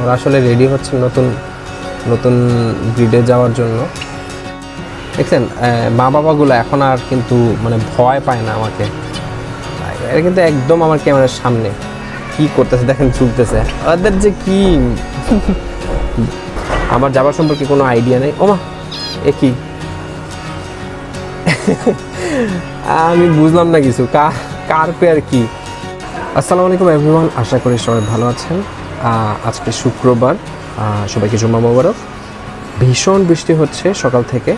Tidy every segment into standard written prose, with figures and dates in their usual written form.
ওরা আসলে রেডি হচ্ছে নতুন নতুন ব্রিডে যাওয়ার জন্য। দেখছেন মা বাবাগুলো এখন আর কিন্তু মানে ভয় পায় না আমাকে, এরা কিন্তু একদম আমার ক্যামেরার সামনে কি করতেছে দেখেন, চলতেছে ওদের যে কি আমার যাবার সম্পর্কে কোনো আইডিয়া নেই। ওমা এ কি আমি বুঝলাম না কিছু, কার পেয়ার কি। আসসালামু আলাইকুম এভরিওয়ান, আশা করি সবাই ভালো আছেন। আজকে শুক্রবার, সবাইকে জুম্মা মোবারক। ভীষণ বৃষ্টি হচ্ছে সকাল থেকে,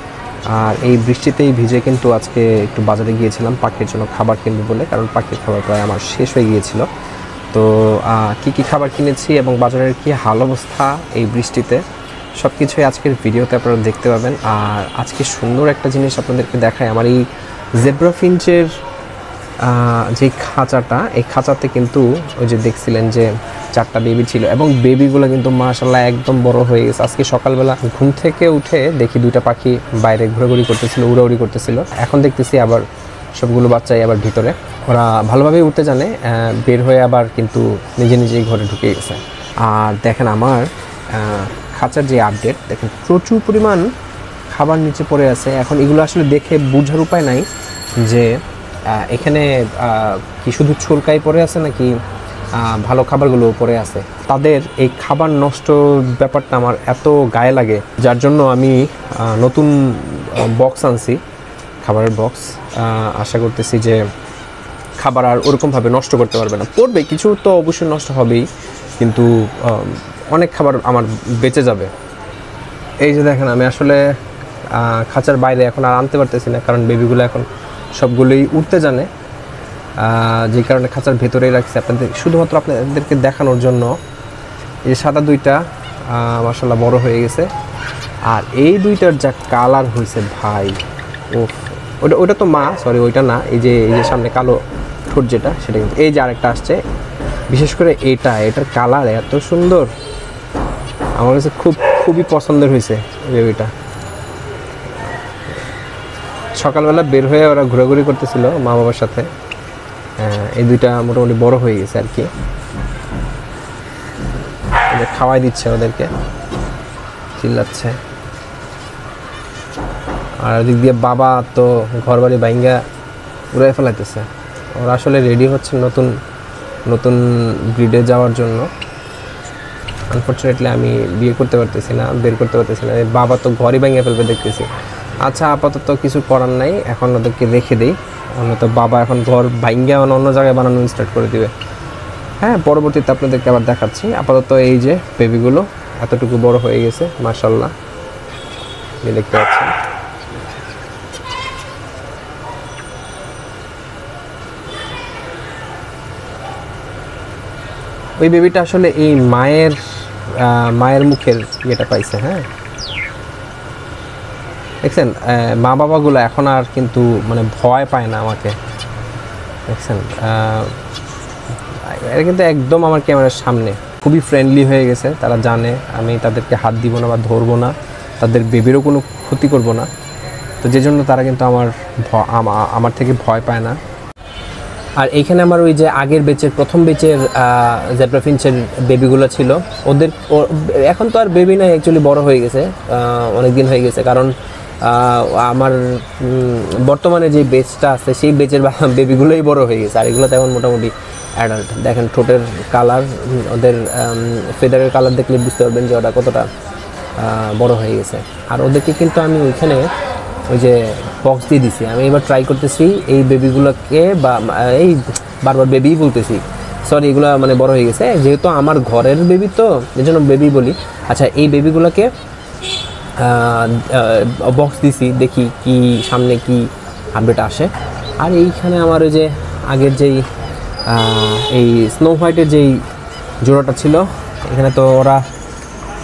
আর এই বৃষ্টিতেই ভিজে কিন্তু আজকে একটু বাজারে গিয়েছিলাম পাখির জন্য খাবার কিনবো বলে, কারণ পাখির খাবার প্রায় আমার শেষ হয়ে গিয়েছিল। তো কি খাবার কিনেছি এবং বাজারের কি হাল অবস্থা এই বৃষ্টিতে, সব কিছুই আজকের ভিডিওতে আপনারা দেখতে পাবেন। আর আজকে সুন্দর একটা জিনিস আপনাদেরকে দেখায়, আমার এই জেব্রা ফিঞ্চের যে খাঁচাটা, এই খাঁচাতে কিন্তু ওই যে দেখছিলেন যে 4টা বেবি ছিল, এবং বেবিগুলো কিন্তু মাশাআল্লাহ একদম বড় হয়ে গেছে। আজকে সকালবেলা ঘুম থেকে উঠে দেখি 2টা পাখি বাইরে ঘোরাঘুরি করতেছিল, উড়াউড়ি করতেছিল। এখন দেখতেছি আবার সবগুলো বাচ্চাই আবার ভিতরে, ওরা ভালোভাবেই উঠতে জানে, বের হয়ে আবার কিন্তু নিজে নিজেই ঘরে ঢুকে গেছে। আর দেখেন আমার খাঁচার যে আপডেট, দেখেন প্রচুর পরিমাণ খাবার নিচে পড়ে আছে। এখন এগুলো আসলে দেখে বোঝার উপায় নাই যে এখানে কি শুধু ছুলকাই পড়ে আছে নাকি ভালো খাবারগুলো পড়ে আছে। তাদের এই খাবার নষ্ট ব্যাপারটা আমার এত গায়ে লাগে, যার জন্য আমি নতুন বক্স আনছি, খাবারের বক্স। আশা করতেছি যে খাবার আর ওরকমভাবে নষ্ট করতে পারবে না, পড়বে কিছু তো অবশ্যই নষ্ট হবেই, কিন্তু অনেক খাবার আমার বেঁচে যাবে। এই যে দেখেন আমি আসলে খাঁচার বাইরে এখন আর আনতে পারতেছি না, কারণ বেবিগুলো এখন সবগুলোই উঠতে জানে, যে কারণে খাঁচার ভেতরেই রাখছি আপনাদের, শুধুমাত্র আপনাদেরকে দেখানোর জন্য। এই সাদা 2টা মাশাআল্লাহ বড় হয়ে গেছে, আর এই 2টার যা কালার হয়েছে ভাই, ওটা তো মা, সরি ওইটা না, এই যে সামনে কালো ঠোঁট যেটা, সেটা কিন্তু। এই যে আরেকটা আসছে, বিশেষ করে এটার কালার এত সুন্দর, আমার কাছে খুবই পছন্দের হয়েছে বেবিটা। সকালবেলা বের হয়ে ওরা ঘোরাঘুরি করতেছিল মা বাবার সাথে। এই 2টা মোটামুটি বড় হয়ে গেছে আর কি, খাওয়াই দিচ্ছে ওদেরকে, চিল্লাচ্ছে। আর দিক দিয়ে বাবা তো ঘর বাড়ি ভাঙ্গা উড়াই ফেলাইতেছে। ওরা আসলে রেডি হচ্ছে নতুন ব্রিডে যাওয়ার জন্য। আনফর্চুনেটলি আমি বিয়ে করতে পারতেছি না, বের করতে পারতেছি না। বাবা তো ঘরই ভেঙে ফেলবে দেখতেছি। আচ্ছা আপাতত কিছু করার নাই, এখন ওদেরকে রেখে দিই, তো বাবা এখন ঘর ভাঙ্গা অন্য জায়গায় বানানো স্টার্ট করে দিবে। হ্যাঁ, পরবর্তীতে আপনাদেরকে আবার দেখাচ্ছি। আপাতত এই যে বেবিগুলো এতটুকু বড় হয়ে গেছে মাশাআল্লাহ, দেখতে পাচ্ছেন। ওই বেবিটা আসলে এই মায়ের মুখের ইয়েটা পাইছে। হ্যাঁ দেখছেন মা বাবাগুলো এখন আর কিন্তু মানে ভয় পায় না আমাকে, দেখছেন এরা কিন্তু একদম আমার ক্যামেরার সামনে খুবই ফ্রেন্ডলি হয়ে গেছে। তারা জানে আমি তাদেরকে হাত দিব না বা ধরবো না, তাদের বেবিরও কোনো ক্ষতি করব না, তো যে জন্য তারা কিন্তু আমার থেকে ভয় পায় না। আর এইখানে আমার ওই যে আগের প্রথম বেচের জেব্রা ফিঞ্চের বেবিগুলো ছিল, ওদের এখন তো আর বেবি নাই, অ্যাকচুয়ালি বড় হয়ে গেছে, অনেক দিন হয়ে গেছে। কারণ আমার বর্তমানে যে বেচটা আছে সেই বেচের বেবিগুলোই বড় হয়ে গেছে, আর এগুলো তেমন মোটামুটি অ্যাডাল্ট। দেখেন ঠোঁটের কালার, ওদের ফেদারের কালার দেখলে বুঝতে পারবেন যে ওটা কতটা বড় হয়ে গেছে। আর ওদেরকে কিন্তু আমি ওইখানে ওই যে বক্স দিয়ে দিছি। আমি এবার ট্রাই করতেছি এই বেবিগুলোকে, বা এই বারবার বেবি বলতেছি, সরি এগুলো মানে বড় হয়ে গেছে, যেহেতু আমার ঘরের বেবি তো এই জন্য বেবি বলি। আচ্ছা এই বেবিগুলোকে বক্স দিছি, দেখি কি সামনে কি আপডেট আসে। আর এইখানে আমার ওই যে আগের যেই এই স্নো হোয়াইটের যেই জোড়াটা ছিল, এখানে তো ওরা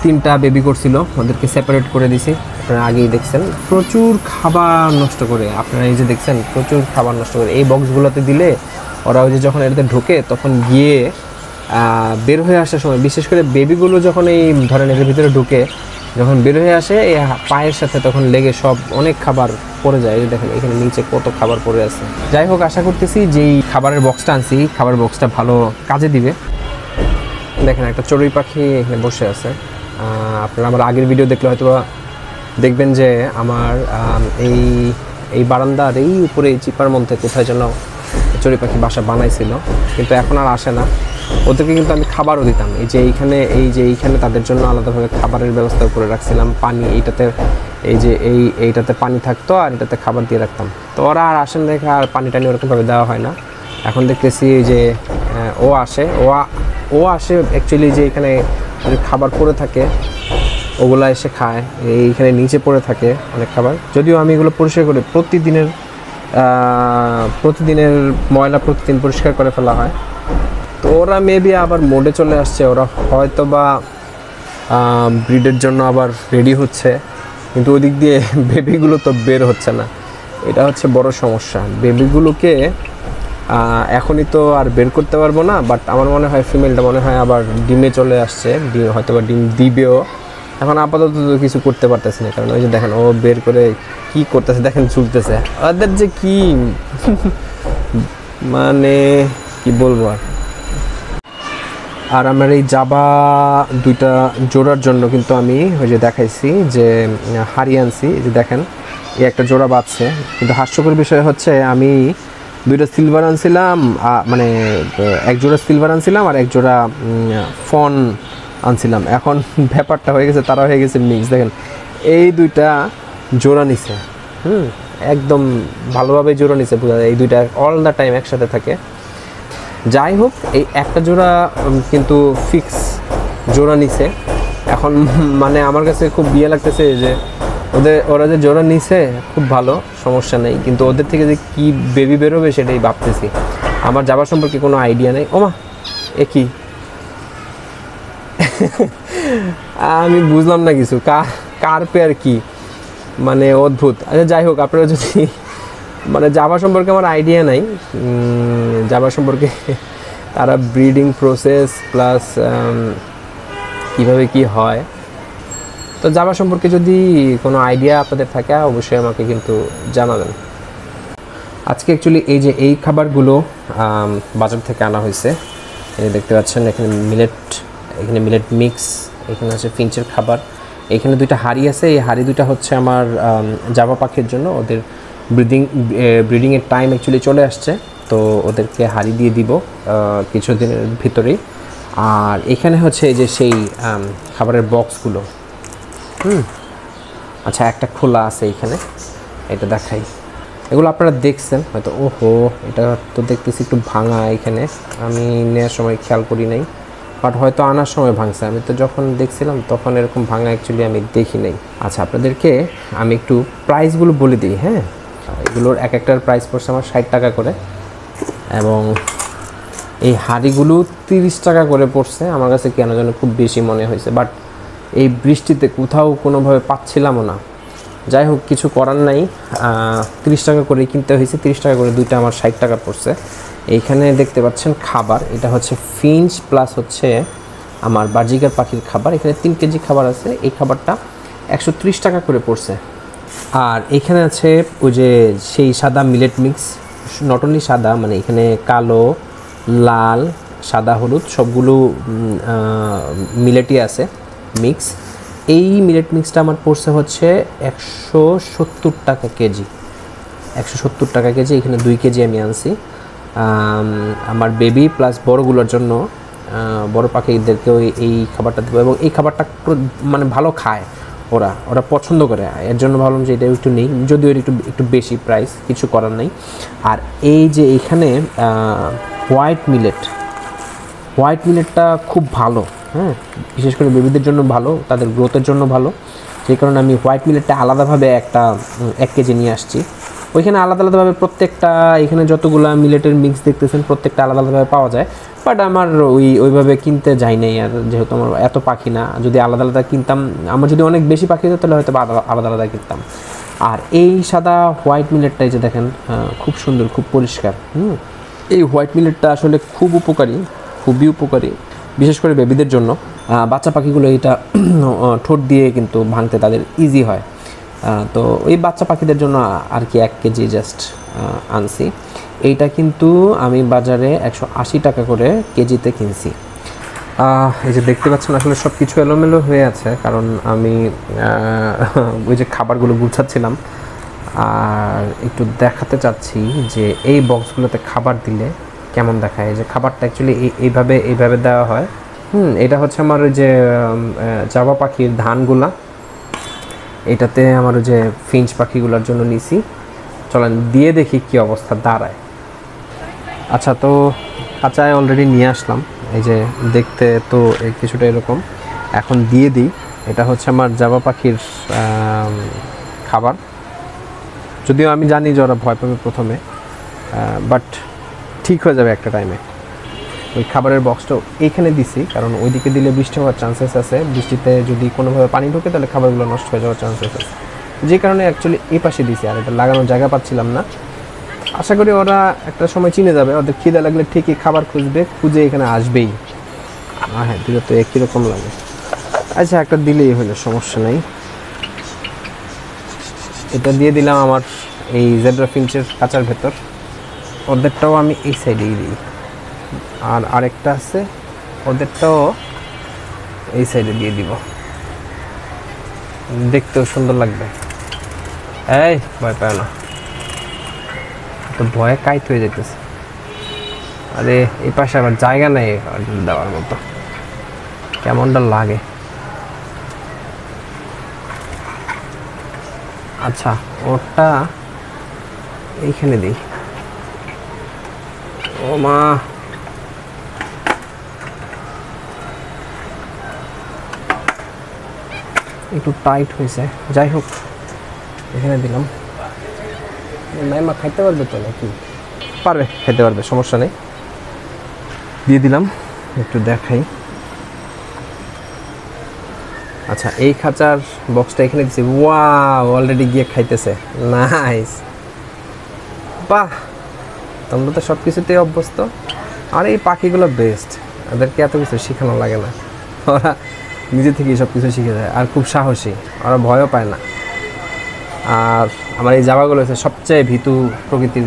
3টা বেবি করছিল, ওদেরকে সেপারেট করে দিছি। আপনারা আগেই দেখছেন প্রচুর খাবার নষ্ট করে, আপনারা এই যে দেখছেন প্রচুর খাবার নষ্ট করে। এই বক্সগুলোতে দিলে ওরা ওই যে যখন এটাতে ঢোকে তখন গিয়ে বের হয়ে আসার সময়, বিশেষ করে বেবিগুলো যখন এই ধরেন এর ভিতরে ঢুকে যখন বের হয়ে আসে, এই পায়ের সাথে তখন লেগে সব অনেক খাবার পড়ে যায়। এই দেখেন এখানে নিচে কত খাবার পড়ে আছে। যাই হোক, আশা করতেছি যেই খাবারের বক্সটা আনছি, খাবার বক্সটা ভালো কাজে দিবে। দেখেন একটা চড়ুই পাখি এখানে বসে আছে। আপনারা আমার আগের ভিডিও দেখলে হয়তো দেখবেন যে আমার এই এই বারান্দার এই উপরে এই চিপার মধ্যে কোথায় যেন চড়ুই পাখি বাসা বানাইছিল, কিন্তু এখন আর আসে না। ওদেরকে কিন্তু আমি খাবারও দিতাম। এই যে এইখানে তাদের জন্য আলাদাভাবে খাবারের ব্যবস্থা করে রাখছিলাম। পানি এইটাতে পানি থাকতো আর এটাতে খাবার দিয়ে রাখতাম। তো ওরা আর আসেন দেখে আর পানি টানি ওরকমভাবে দেওয়া হয় না। এখন দেখতেছি যে ও আসে অ্যাকচুয়ালি যে এখানে খাবার পড়ে থাকে ওগুলা এসে খায়। এইখানে নিচে পড়ে থাকে অনেক খাবার, যদিও আমি এগুলো পরিষ্কার করি প্রতিদিনের ময়লা প্রতিদিন পরিষ্কার করে ফেলা হয়। তো ওরা মেবি আবার মোডে চলে আসছে, ওরা হয়তো বা ব্রিডের জন্য আবার রেডি হচ্ছে, কিন্তু ওই দিক দিয়ে বেবিগুলো তো বের হচ্ছে না। এটা হচ্ছে বড় সমস্যা। বেবিগুলোকে এখনই তো আর বের করতে পারবো না, বাট আমার মনে হয় ফিমেলটা মনে হয় আবার ডিমে চলে আসছে, হয়তো বা ডিম দিবেও। এখন আপাতত কিছু করতে পারতেছে না, কারণ ওই যে দেখেন ও বের করে কি করতেছে, দেখেন ঝুলতেছে। ওদের যে কি মানে কি বলবো। আর আমার এই জাবা দুইটা জোড়ার জন্য কিন্তু আমি ওই যে দেখাইছি যে হারিয়ে আনছি, যে দেখেন এই একটা জোড়া বাঁচছে। কিন্তু হাস্যকর বিষয় হচ্ছে আমি দুইটা সিলভার আনছিলাম, মানে এক জোড়া সিলভার আনছিলাম আর এক জোড়া ফন আনছিলাম। এখন ব্যাপারটা হয়ে গেছে, তারা হয়ে গেছে মিক্স। দেখেন এই দুইটা জোড়া নিছে, একদম ভালোভাবে জোড়া নিছে, বোঝা যায় এই দুইটা অল দ্য টাইম একসাথে থাকে। যাই হোক, এই একটা জোড়া কিন্তু ফিক্স জোড়া নিছে। এখন মানে আমার কাছে খুব বিয়ে লাগতেছে যে ওরা যে জোড়া নিছে খুব ভালো, সমস্যা নেই, কিন্তু ওদের থেকে যে কি বেবি বেরোবে সেটাই ভাবতেছি। আমার যাবার সম্পর্কে কোনো আইডিয়া নেই। ওমা এ কি আমি বুঝলাম না কিছু, কার পেয়ার কি মানে অদ্ভুত। আচ্ছা যাই হোক, আপনারা যদি মানে জাভা সম্পর্কে আমার আইডিয়া নাই, জাভা সম্পর্কে তারা ব্রিডিং প্রসেস প্লাস কীভাবে কি হয়, তো জাভা সম্পর্কে যদি কোনো আইডিয়া আপনাদের থাকে অবশ্যই আমাকে কিন্তু জানাবেন। আজকে অ্যাকচুয়ালি এই খাবারগুলো বাজার থেকে আনা হয়েছে। এই দেখতে পাচ্ছেন এখানে মিলেট মিক্স, এখানে আছে ফিঞ্চের খাবার, এখানে দুইটা হাঁড়ি আছে। এই হাঁড়ি দুইটা হচ্ছে আমার জাভা পাখির জন্য, ওদের ব্রিডিংয়ের টাইম অ্যাকচুয়ালি চলে আসছে, তো ওদেরকে হাঁড়ি দিয়ে দিব কিছুদিনের ভিতরেই। আর এখানে হচ্ছে এই যে সেই খাবারের বক্সগুলো, আচ্ছা একটা খোলা আছে এখানে, এটা দেখাই। এগুলো আপনারা দেখছেন হয়তো। ওহো, এটা তো দেখতেছি একটু ভাঙা, এখানে আমি নেওয়ার সময় খেয়াল করি নাই, বাট হয়তো আনার সময় ভাঙছে। আমি তো যখন দেখছিলাম তখন এরকম ভাঙা অ্যাকচুয়ালি আমি দেখি নাই। আচ্ছা আপনাদেরকে আমি একটু প্রাইসগুলো বলে দিই। হ্যাঁ, এগুলোর এক একটার প্রাইস পড়ছে আমার 60 টাকা করে, এবং এই হাঁড়িগুলো 30 টাকা করে পড়ছে। আমার কাছে কেন যেন খুব বেশি মনে হয়েছে, বাট এই বৃষ্টিতে কোথাও কোনোভাবে পাচ্ছিলামও না। যাই হোক, কিছু করার নাই, 30 টাকা করে কিনতে হয়েছে। 30 টাকা করে দুইটা আমার 60 টাকা পড়ছে। এইখানে দেখতে পাচ্ছেন খাবার, এটা হচ্ছে ফিঞ্চ প্লাস হচ্ছে আমার বাজিকার পাখির খাবার। এখানে 3 কেজি খাবার আছে, এই খাবারটা 130 টাকা করে পড়ছে। আর এখানে আছে ওই যে সেই সাদা মিলেট মিক্স, নট অনলি সাদা, মানে এখানে কালো, লাল, সাদা, হলুদ সবগুলো মিলেটই আছে মিক্স। এই মিলেট মিক্সটা আমার পড়ছে হচ্ছে 170 টাকা কেজি। 170 টাকা কেজি। এখানে 2 কেজি আমি আনছি আমার বেবি প্লাস বড়গুলোর জন্য, বড় পাখিদেরকেও এই খাবারটা দেবো। এবং এই খাবারটা মানে ভালো খায় ওরা পছন্দ করে, এর জন্য ভাবলাম যে এটা একটু নেই, যদিও একটু বেশি প্রাইস, কিছু করার নেই। আর এই যে এখানে হোয়াইট মিলেটটা খুব ভালো, হ্যাঁ, বিশেষ করে বেবিদের জন্য ভালো, তাদের গ্রোথের জন্য ভালো। সেই কারণে আমি হোয়াইট মিলেটটা আলাদাভাবে 1 কেজি নিয়ে আসছি। ওইখানে আলাদা আলাদাভাবে প্রত্যেকটা, এখানে যতগুলো মিলেটের মিক্স দেখতেছেন প্রত্যেকটা আলাদা আলাদাভাবে পাওয়া যায়, বাট আমার ওইভাবে কিনতে যাই নাই। আর যেহেতু আমার এত পাখি না, যদি আলাদা আলাদা কিনতাম, আমার যদি অনেক বেশি পাখি হতো তাহলে হয়তো আলাদা আলাদা কিনতাম। আর এই সাদা হোয়াইট মিলেটটা এই যে দেখেন খুব সুন্দর, খুব পরিষ্কার। এই হোয়াইট মিলেটটা আসলে খুবই উপকারী, বিশেষ করে বেবিদের জন্য। বাচ্চা পাখিগুলো এটা ঠোঁট দিয়ে কিন্তু ভাঙতে তাদের ইজি হয়। তো এই বাচ্চা পাখিদের জন্য আর কি 1 কেজি জাস্ট আনছি। এইটা কিন্তু আমি বাজারে 180 টাকা করে কেজিতে কিনছি। এই যে দেখতে পাচ্ছেন আসলে সব কিছু এলোমেলো হয়ে আছে, কারণ আমি ওই যে খাবারগুলো গুছাচ্ছিলাম। আর একটু দেখাতে চাচ্ছি যে এই বক্সগুলোতে খাবার দিলে কেমন দেখায়। এই যে খাবারটা অ্যাকচুয়ালি এইভাবে দেওয়া হয়। এটা হচ্ছে আমার ওই যে জাবা পাখির ধানগুলা, এটাতে আমার ওই যে ফিঞ্চ পাখিগুলোর জন্য নিছি। চলেন দিয়ে দেখি কি অবস্থা দাঁড়ায়। আচ্ছা, তো কাঁচায় অলরেডি নিয়ে আসলাম। এই যে দেখতে তো কিছুটা এরকম। এখন দিয়ে দিই। এটা হচ্ছে আমার জাবা পাখির খাবার। যদিও আমি জানি যে ওরা ভয় পাবে প্রথমে, বাট ঠিক হয়ে যাবে একটা টাইমে। ওই খাবারের বক্সটা এইখানে দিছি, কারণ ওইদিকে দিলে বৃষ্টি হওয়ার চান্সেস আছে। বৃষ্টিতে যদি কোনোভাবে পানি ঢোকে তাহলে খাবারগুলো নষ্ট হয়ে যাওয়ার চান্সেস আছে, যে কারণে অ্যাকচুয়ালি এই পাশে দিছি। আর এটা লাগানোর জায়গা পাচ্ছিলাম না। আশা করি ওরা একটা সময় চিনে যাবে, ওদের খিদে লাগলে ঠিকই খাবার খুঁজবে, খুঁজে এখানে আসবেই। হ্যাঁ, দুটো তো একই রকম লাগে। আচ্ছা, একটা দিলেই হলো, সমস্যা নেই। এটা দিয়ে দিলাম আমার এই জেব্রা ফিঞ্চের কাঁচার ভেতর। ওদেরটাও আমি এই সাইডেই দিই। আর আরেকটা আছে, ওদেরটাও এই সাইডে দিয়ে দিব, দেখতেও সুন্দর লাগবে। এই ভয় পায় না তো, ভয়ে কাইট হয়ে যেতেছে। আরে এই পাশে আবার জায়গা নেই দেওয়ার মতো, কেমনটা লাগে। আচ্ছা, ওটা এইখানে দিই। ও মা, একটু টাইট হয়েছে। যাই হোক, এখানে দিলাম। নাইমা খাইতে পারবে তো নাকি? পারবে, খেতে পারবে, সমস্যা নেই। দিয়ে দিলাম, একটু দেখাই। আচ্ছা, এই খাঁচার বক্সটা এখানে দিচ্ছি। ওয়াও, অলরেডি গিয়ে খাইতেছে। নাইস, বাহ! তোমরা তো সব কিছুতেই অভ্যস্ত। আর এই পাখিগুলো বেস্ট, ওদেরকে এত কিছু শেখানো লাগে না, ওরা নিজে থেকেই সব কিছু শিখে যায়। আর খুব সাহসী, ওরা ভয়ও পায় না। আর আমার এই জাবাগুলো হচ্ছে সবচেয়ে ভীতু প্রকৃতির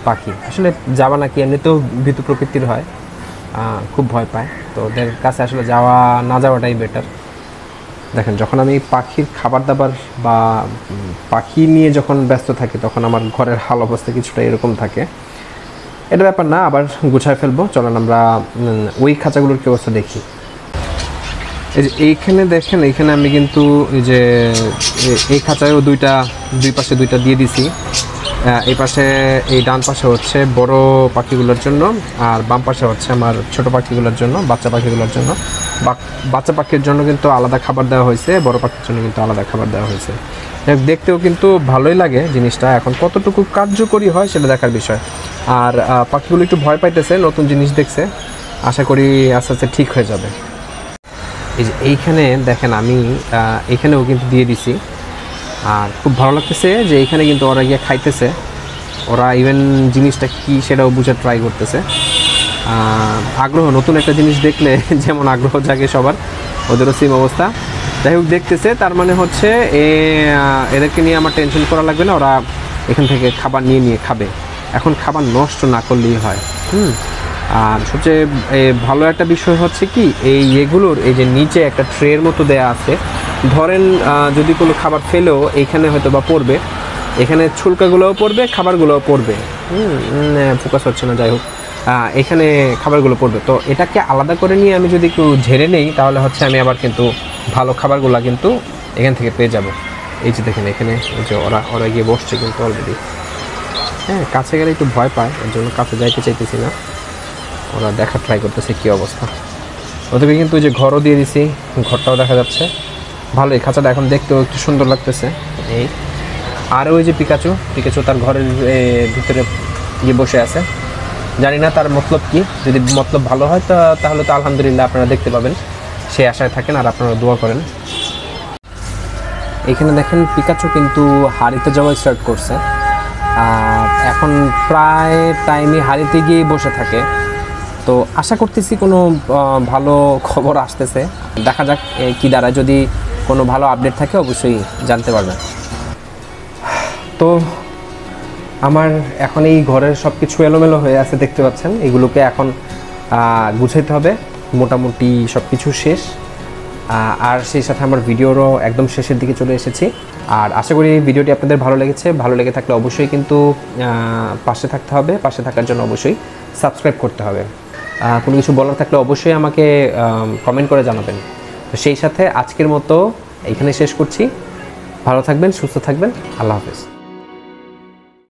পাখি। আসলে জাবা নাকি এমনিতেও ভীতু প্রকৃতির হয়, খুব ভয় পায়। তো ওদের কাছে আসলে না যাওয়াটাই বেটার। দেখেন, যখন আমি পাখির খাবার দাবার বা পাখি নিয়ে যখন ব্যস্ত থাকি, তখন আমার ঘরের হাল অবস্থা কিছুটা এরকম থাকে। এটা ব্যাপার না, আবার গুছায় ফেলবো। চলেন আমরা ওই খাঁচাগুলোর কি অবস্থা দেখি। এই যে এইখানে দেখেন, এইখানে আমি কিন্তু এই যে এই খাঁচায়ও দুই পাশে দুইটা দিয়ে দিছি। এই পাশে, এই ডান পাশে হচ্ছে বড় পাখিগুলোর জন্য, আর বাম পাশে হচ্ছে আমার ছোট পাখিগুলোর জন্য, বাচ্চা পাখিগুলোর জন্য। বাচ্চা পাখির জন্য কিন্তু আলাদা খাবার দেওয়া হয়েছে, বড় পাখির জন্য কিন্তু আলাদা খাবার দেওয়া হয়েছে। দেখতেও কিন্তু ভালোই লাগে জিনিসটা। এখন কতটুকু কার্যকরী হয় সেটা দেখার বিষয়। আর পাখিগুলো একটু ভয় পাইতেছে, নতুন জিনিস দেখছে। আশা করি আস্তে আস্তে ঠিক হয়ে যাবে। এই যে এইখানে দেখেন, আমি এইখানেও কিন্তু দিয়ে দিছি। আর খুব ভালো লাগতেছে যে এইখানে কিন্তু ওরা গিয়ে খাইতেছে। ওরা ইভেন জিনিসটা কি সেটাও বুঝে ট্রাই করতেছে। আগ্রহ, নতুন একটা জিনিস দেখলে যেমন আগ্রহ জাগে সবার, ওদেরও সেম অবস্থা। যাই হোক, দেখতেছে, তার মানে হচ্ছে এদেরকে নিয়ে আমার টেনশন করা লাগবে না। ওরা এখান থেকে খাবার নিয়ে খাবে। এখন খাবার নষ্ট না করলেই হয়। আর সবচেয়ে ভালো একটা বিষয় হচ্ছে কি, এগুলোর এই যে নিচে একটা ট্রের মতো দেয়া আছে। ধরেন যদি কোনো খাবার ফেলেও এইখানে হয়তো বা পড়বে, এখানে ছুলকাগুলোও পড়বে, খাবারগুলোও পড়বে। ফোকাস হচ্ছে না, যাই হোক, এখানে খাবারগুলো পড়বে। তো এটাকে আলাদা করে নিয়ে আমি যদি একটু ঝেড়ে নেই, তাহলে হচ্ছে আমি আবার কিন্তু ভালো খাবারগুলো কিন্তু এখান থেকে পেয়ে যাব। এই যে দেখেন, এখানে এই যে ওরা গিয়ে বসছে কিন্তু অলরেডি। হ্যাঁ, কাছে গেলে একটু ভয় পায়, এর জন্য কাছে যাইতে চাইতেছি না। ওরা দেখা ট্রাই করতেছে কী অবস্থা। ওদেরকে কিন্তু ওই যে ঘরও দিয়ে দিছি, ঘরটাও দেখা যাচ্ছে। ভালোই, খাঁচাটা এখন দেখতেও একটু সুন্দর লাগতেছে। এই আর ওই যে পিকাচু তার ঘরের ভিতরে গিয়ে বসে আছে। জানি না তার মতলব কি। যদি মতলব ভালো হয় তাহলে তো আলহামদুলিল্লাহ, আপনারা দেখতে পাবেন। সে আশায় থাকেন আর আপনারা দোয়া করেন। এখানে দেখেন, পিকাচু কিন্তু হাড়িতে যাওয়া স্টার্ট করছে। এখন প্রায় টাইমই হাড়িতে গিয়ে বসে থাকে। তো আশা করতেছি কোনো ভালো খবর আসতেছে। দেখা যাক কী দাঁড়ায়। যদি কোনো ভালো আপডেট থাকে অবশ্যই জানতে পারবেন। তো আমার এখন এই ঘরের সব কিছু এলোমেলো হয়ে আছে, দেখতে পাচ্ছেন। এগুলোকে এখন গুছাইতে হবে। মোটামুটি সব কিছু শেষ। আর সেই সাথে আমার ভিডিওরও একদম শেষের দিকে চলে এসেছি। আর আশা করি ভিডিওটি আপনাদের ভালো লেগেছে। ভালো লেগে থাকলে অবশ্যই কিন্তু পাশে থাকতে হবে। পাশে থাকার জন্য অবশ্যই সাবস্ক্রাইব করতে হবে। কোনো কিছু বলার থাকলে অবশ্যই আমাকে কমেন্ট করে জানাবেন। তো সেই সাথে আজকের মতো এইখানে শেষ করছি। ভালো থাকবেন, সুস্থ থাকবেন। আল্লাহ হাফেজ।